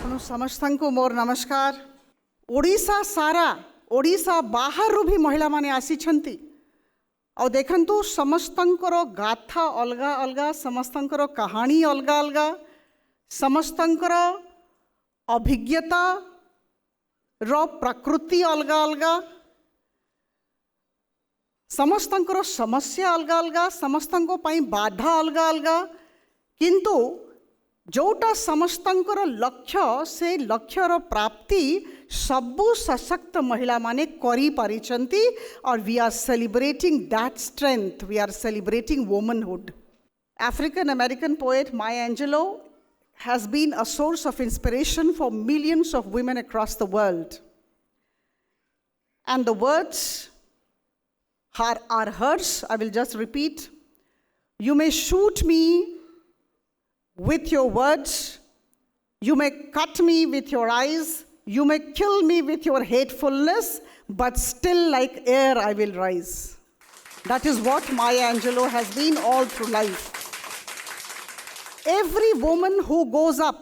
आपन समस्त को मोर नमस्कार। ओडिशा सारा ओडिशा बाहर भी महिला माने आसी छंती और देखंतु समस्तंकर गाथा अलगा अलगा, समस्तंकर कहानी अलगा अलगा, समस्तंकर अभिज्ञता रो प्रकृति अलगा अलगा, समस्तंकर समस्या अलगा अलगा, समस्तंको पई बाधा अलगा अलगा, किंतु जोटा समस्तंकर लक्ष्य से लक्ष्यर प्राप्ति सबु सशक्त महिला माने करी पारिचंती और we are celebrating that strength, we are celebrating womanhood. African American poet Maya Angelou has been a source of inspiration for millions of women across the world. And the words are hers. I will just repeat. You may shoot me with your words, you may cut me with your eyes, you may kill me with your hatefulness, but still like air I will rise. That is what Maya Angelou has been all through life. Every woman who goes up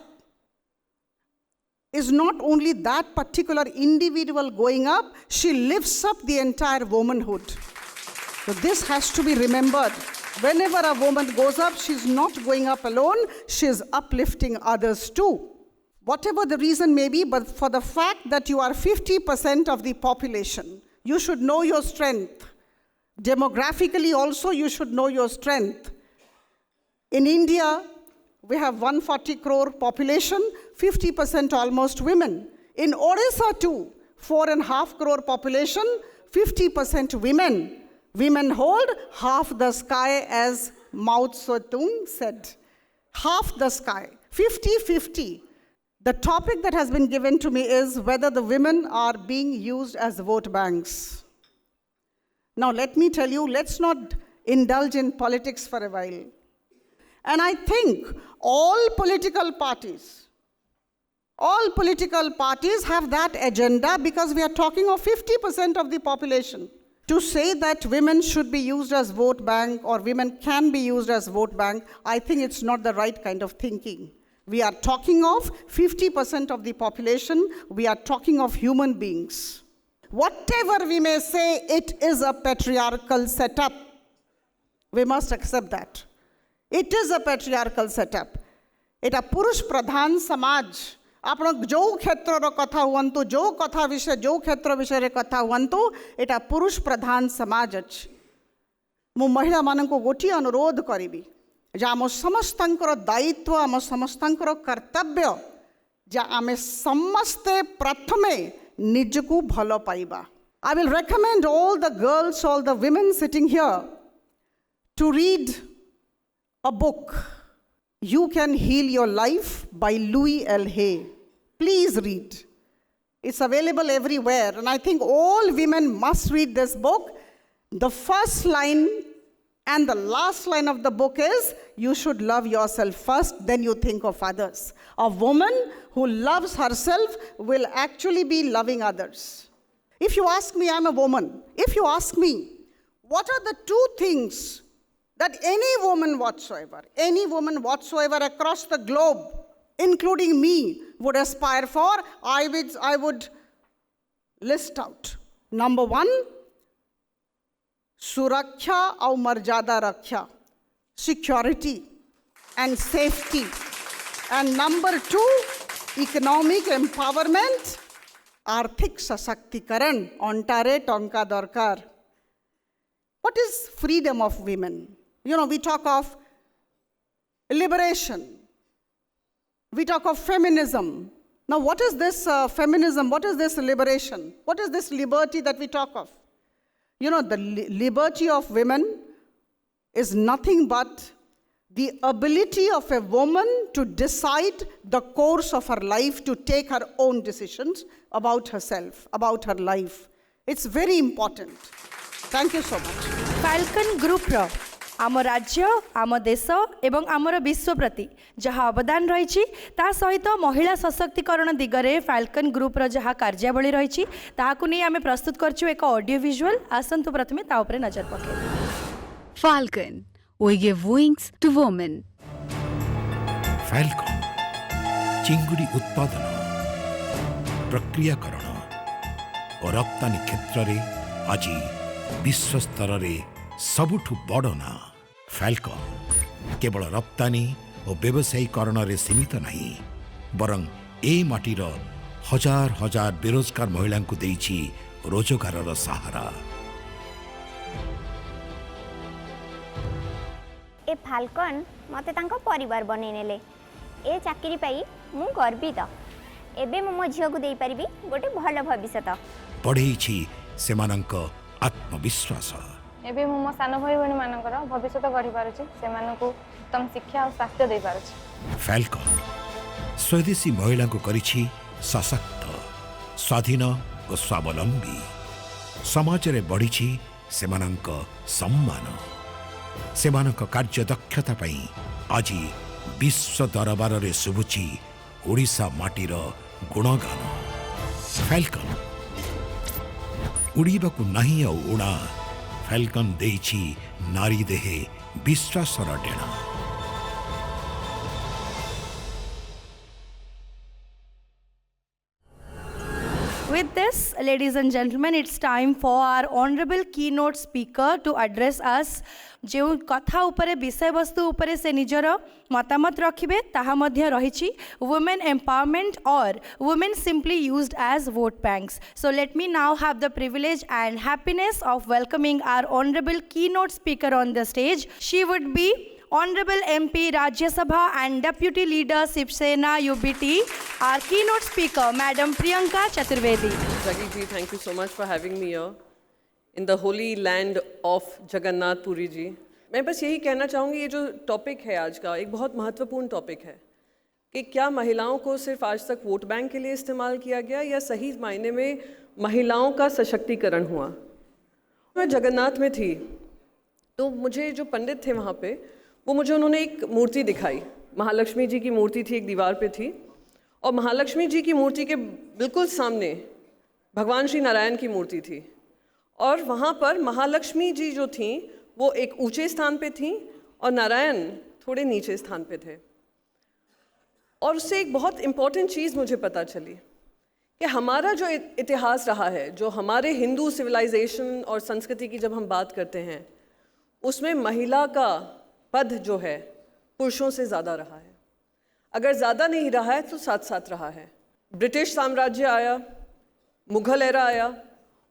is not only that particular individual going up, she lifts up the entire womanhood. So this has to be remembered. Whenever a woman goes up, she's not going up alone, she's uplifting others too. Whatever the reason may be, but for the fact that you are 50% of the population, you should know your strength. Demographically also, you should know your strength. In India, we have 140 crore population, 50% almost women. In Odisha too, 4.5 crore population, 50% women. Women hold half the sky, as Mao Zedong said. Half the sky, 50-50. The topic that has been given to me is whether the women are being used as vote banks. Now let me tell you, let's not indulge in politics for a while. And I think all political parties have that agenda, because we are talking of 50% of the population. To say that women should be used as vote bank or women can be used as vote bank, I think it's not the right kind of thinking. We are talking of 50% of the population. We are talking of human beings. Whatever we may say, it is a patriarchal setup. We must accept that. It is a patriarchal setup. It a purush pradhan samaj. आपण जो क्षेत्र कथा हुअंतु, जो कथा विषय, जो क्षेत्र विषय कथा हुअंतु, एटा पुरुष प्रधान समाज अछि। मु महिला माननको गोटी अनुरोध करिबी जे आम समस्तंकर दायित्व, आम समस्तंकर कर्तव्य जे आमे समस्ते प्रथमे निजकु भलो पाइबा। I will recommend all the girls, all the women sitting here to read a book. You Can Heal Your Life by Louise L. Hay. Please read. It's available everywhere, and I think all women must read this book. The first line and the last line of the book is, you should love yourself first, then you think of others. A woman who loves herself will actually be loving others. If you ask me, I'm a woman. If you ask me, what are the two things that any woman whatsoever across the globe, including me, would aspire for, I would list out. Number one, suraksha aur marjada raksha, security and safety. And number two, economic empowerment, arthik sashaktikaran, ontare tonka darkar. What is freedom of women? You know, we talk of liberation. We talk of feminism. Now, what is this feminism? What is this liberation? What is this liberty that we talk of? You know, the liberty of women is nothing but the ability of a woman to decide the course of her life, to take her own decisions about herself, about her life. It's very important. Thank you so much. Falcon group रो आम राज्य, आम देश एवं आमर विश्व प्रति जहाँ अवदान रही ता सहित महिला सशक्तिकरण दिगरे फाल्कन ग्रुप रो जहाँ कार्यावली रही ताकू नहीं आम प्रस्तुत करछु एक ऑडियो विजुअल। आसंतु प्रथमे ता उपरे नजर पके। Falcon, we give wings to women. Falcon, चिंगुड़ी उत्पादन। प्रक्रियाकरण और रप्तानी क्षेत्र में आज विश्व स्तर में सबुठु बड़ ना फाल्कन केवल रप्तानी और व्यवसायीकरण में सीमित नहीं बरं ए माटीर हजार हजार बेरोजगार महिला को देइछि रोजगार सहारा। ए फाल्कन मते तांको परिवार बनै नेले ए चाकरी पाई मु गर्वित एबे मो झियो को देई परिबी गोटे भल भविष्य बढ़ेछि सेमानंक आत्मविश्वास। एबे मो मो सान भाई बहन मानकर भविष्य गढ़ी पारुछि सेमानकु उत्तम शिक्षा और स्वास्थ्य देई पारुछि। फाल्कन स्वदेशी महिला को करिछि सशक्त स्वाधीन और स्वावलंबी समाज रे बढ़िछि सेमानंक सम्मान सेमानंक कार्य दक्षता पई आज विश्व दरबार रे शुभुछि ओडिशा माटीर गुणगान। फाल्कन उड़ीबाकू नहीं आ उड़ा फाल्कन देइछि नारी देहे विश्वासर डेणा। With this, ladies and gentlemen, it's time for our honorable keynote speaker to address us. जो कथा उपरे विषय वस्तु उपरे से निजर मतामत रखिबे ताहा मध्य रहिछि women empowerment or women simply used as vote banks. So let me now have the privilege and happiness of welcoming our honorable keynote speaker on the stage. She would be Honorable MP Rajya Sabha and Deputy Leader Shiv Sena UBT, our keynote speaker, Madam Priyanka Chaturvedi. Jaggi ji, thank you so much for having me here in the holy land of Jagannath Puri ji. मैं बस यही कहना चाहूँगी ये जो topic है आज का एक बहुत महत्वपूर्ण टॉपिक है कि क्या महिलाओं को सिर्फ आज तक वोट बैंक के लिए इस्तेमाल किया गया या सही मायने में महिलाओं का सशक्तिकरण हुआ। मैं जगन्नाथ में थी तो मुझे जो पंडित थे वहाँ पे वो मुझे उन्होंने एक मूर्ति दिखाई। महालक्ष्मी जी की मूर्ति थी, एक दीवार पे थी और महालक्ष्मी जी की मूर्ति के बिल्कुल सामने भगवान श्री नारायण की मूर्ति थी और वहाँ पर महालक्ष्मी जी जो थीं वो एक ऊंचे स्थान पे थीं और नारायण थोड़े नीचे स्थान पे थे। और उससे एक बहुत इम्पॉर्टेंट चीज़ मुझे पता चली कि हमारा जो इतिहास रहा है, जो हमारे हिंदू सिविलाइजेशन और संस्कृति की जब हम बात करते हैं उसमें महिला का पद जो है पुरुषों से ज़्यादा रहा है। अगर ज़्यादा नहीं रहा है तो साथ साथ रहा है। ब्रिटिश साम्राज्य आया, मुग़ल एरा आया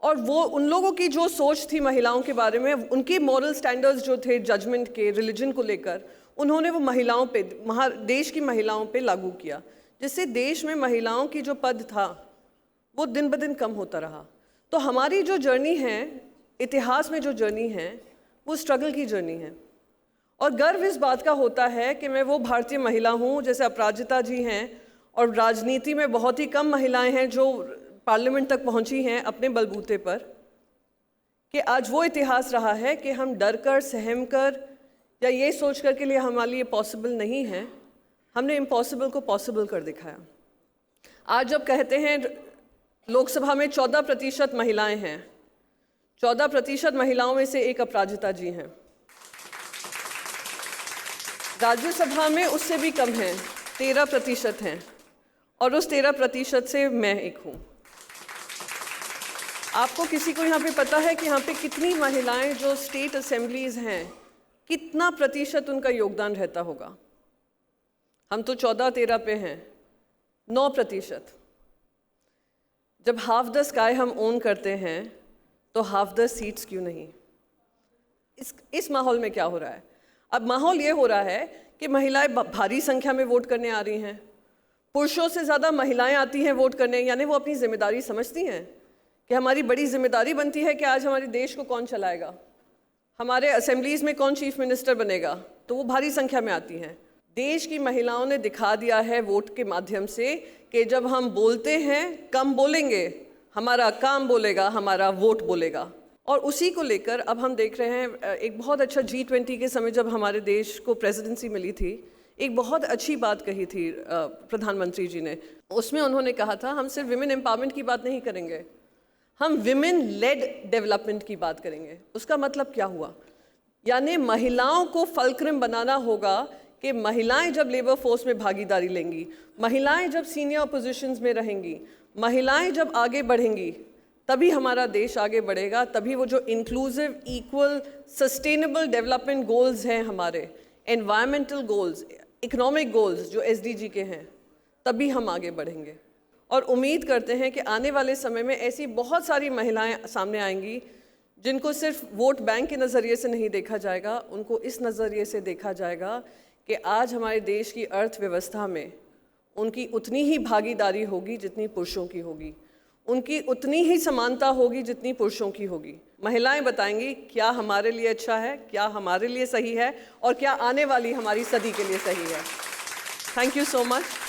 और वो उन लोगों की जो सोच थी महिलाओं के बारे में, उनके मॉरल स्टैंडर्ड्स जो थे जजमेंट के, रिलीजन को लेकर, उन्होंने वो महिलाओं पे, देश की महिलाओं पे लागू किया, जिससे देश में महिलाओं की जो पद था वो दिन ब दिन कम होता रहा। तो हमारी जो जर्नी है, इतिहास में जो जर्नी है, वो स्ट्रगल की जर्नी है और गर्व इस बात का होता है कि मैं वो भारतीय महिला हूँ, जैसे अपराजिता जी हैं और राजनीति में बहुत ही कम महिलाएं हैं जो पार्लियामेंट तक पहुँची हैं अपने बलबूते पर, कि आज वो इतिहास रहा है कि हम डर कर, सहम कर या ये सोच कर के लिए हमारे लिए पॉसिबल नहीं है, हमने इम्पॉसिबल को पॉसिबल कर दिखाया। आज जब कहते हैं लोकसभा में 14% महिलाएं हैं, 14% महिलाओं में से एक अपराजिता जी हैं। राज्यसभा में उससे भी कम हैं, 13% हैं और उस 13% से मैं एक हूँ। आपको किसी को यहाँ पे पता है कि यहाँ पे कितनी महिलाएं जो स्टेट असेंबलीज हैं, कितना प्रतिशत उनका योगदान रहता होगा? हम तो 14-13 पे हैं, 9%। जब हाफ द स्काई हम ओन करते हैं तो हाफ द सीट्स क्यों नहीं? इस माहौल में क्या हो रहा है? अब माहौल ये हो रहा है कि महिलाएं भारी संख्या में वोट करने आ रही हैं, पुरुषों से ज़्यादा महिलाएं आती हैं वोट करने, यानी वो अपनी जिम्मेदारी समझती हैं कि हमारी बड़ी जिम्मेदारी बनती है कि आज हमारे देश को कौन चलाएगा, हमारे असेंबलीज़ में कौन चीफ मिनिस्टर बनेगा, तो वो भारी संख्या में आती हैं। देश की महिलाओं ने दिखा दिया है वोट के माध्यम से कि जब हम बोलते हैं कम बोलेंगे, हमारा काम बोलेगा, हमारा वोट बोलेगा। और उसी को लेकर अब हम देख रहे हैं, एक बहुत अच्छा G20 के समय जब हमारे देश को प्रेसिडेंसी मिली थी, एक बहुत अच्छी बात कही थी प्रधानमंत्री जी ने। उसमें उन्होंने कहा था हम सिर्फ विमेन एम्पावरमेंट की बात नहीं करेंगे, हम विमेन लेड डेवलपमेंट की बात करेंगे। उसका मतलब क्या हुआ? यानी महिलाओं को फलक्रिम बनाना होगा कि महिलाएं जब लेबर फोर्स में भागीदारी लेंगी, महिलाएं जब सीनियर पोजीशंस में रहेंगी, महिलाएं जब आगे बढ़ेंगी, तभी हमारा देश आगे बढ़ेगा। तभी वो जो inclusive, equal, sustainable development goals हैं हमारे, एनवायरमेंटल गोल्स, इकोनॉमिक गोल्स जो SDG के हैं, तभी हम आगे बढ़ेंगे। और उम्मीद करते हैं कि आने वाले समय में ऐसी बहुत सारी महिलाएं सामने आएंगी जिनको सिर्फ वोट बैंक के नज़रिए से नहीं देखा जाएगा, उनको इस नज़रिए से देखा जाएगा कि आज हमारे देश की अर्थव्यवस्था में उनकी उतनी ही भागीदारी होगी जितनी पुरुषों की होगी, उनकी उतनी ही समानता होगी जितनी पुरुषों की होगी। महिलाएं बताएंगी क्या हमारे लिए अच्छा है, क्या हमारे लिए सही है और क्या आने वाली हमारी सदी के लिए सही है। Thank you so much.